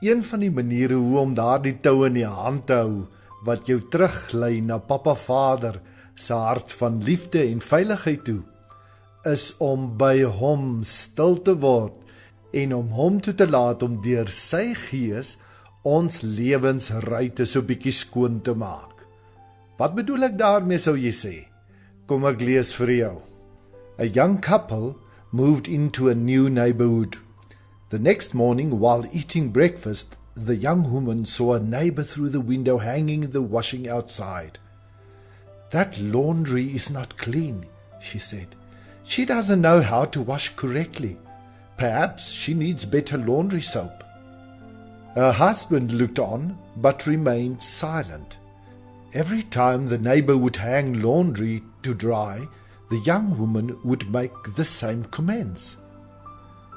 Een van die maniere hoe om daardie tou in die hand te hou, wat jou teruglei na Papa Vader se hart van liefde en veiligheid toe, is om by hom stil te word en om hom toe te laat om deur sy gees ons lewensruite so bietjie skoon te maak. Wat bedoel ek daarmee, sou jy sê? Kom ek lees vir jou. A young couple moved into a new neighborhood. The next morning, while eating breakfast, the young woman saw a neighbor through the window hanging the washing outside. That laundry is not clean, she said. She doesn't know how to wash correctly. Perhaps she needs better laundry soap. Her husband looked on, but remained silent. Every time the neighbor would hang laundry to dry, the young woman would make the same comments.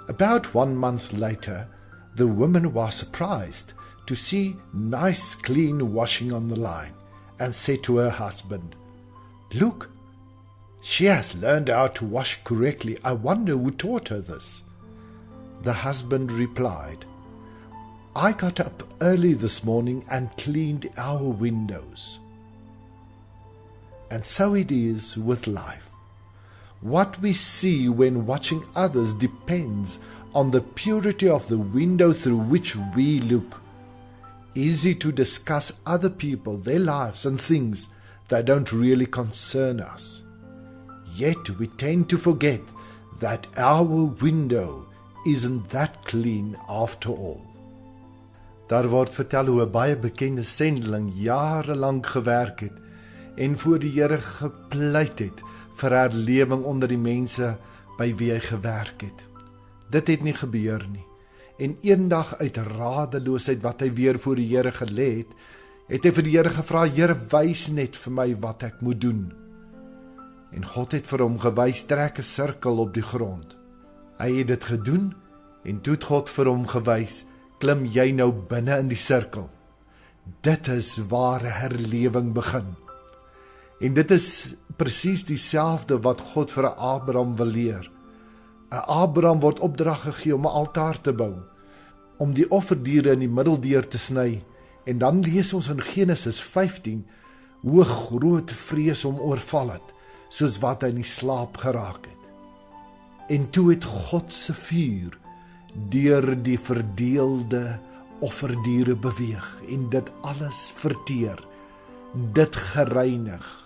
About 1 month later, the woman was surprised to see nice clean washing on the line, and said to her husband, "Look, she has learned how to wash correctly. I wonder who taught her this." The husband replied, "I got up early this morning and cleaned our windows." And so it is with life. What we see when watching others depends on the purity of the window through which we look. Easy to discuss other people, their lives and things that don't really concern us. Yet we tend to forget that our window isn't that clean after all. Daar word vertel hoe 'n baie bekende sendeling jarelang gewerk het en voor die Here gepleit het vir herlewing onder die mense by wie hy gewerk het. Dit het nie gebeur nie. En eendag uit radeloosheid wat hy weer voor die Here gelê het, het hy vir die Here gevra, "Here, wys net vir my wat ek moet doen." En God het vir hom gewys, "Trek 'n sirkel op die grond." Hy het dit gedoen en toe het God vir hom gewys, "Klim jy nou binne in die sirkel." Dit is waar herlewing begin. En dit is presies dieselfde wat God vir Abraham wil leer. Abraham word opdrag gegee om 'n altaar te bou, om die offerdiere in die middeldeur te sny, en dan lees ons in Genesis 15 hoe groot vrees hom oorval het, soos wat hy in die slaap geraak het. En toe het God se vuur deur die verdeelde offerdiere beweeg en dit alles verteer, dit gereinig.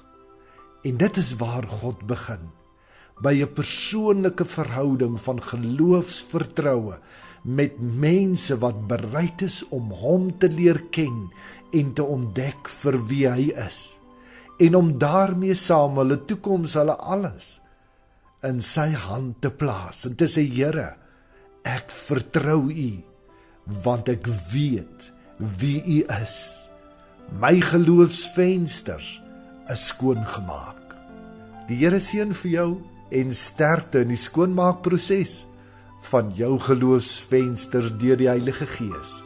En dit is waar God begin, by 'n persoonlike verhouding van geloofsvertroue met mense wat bereid is om hom te leer ken en te ontdek vir wie hy is, en om daarmee saam hulle toekoms, hulle alles, in sy hand te plaas en te sê, "Here, ek vertrou U, want ek weet wie U is. My geloofsvensters is skoongemaak." Die Here seën vir jou en sterkte in die skoonmaakproses van jou geloofsvensters deur die Heilige Gees.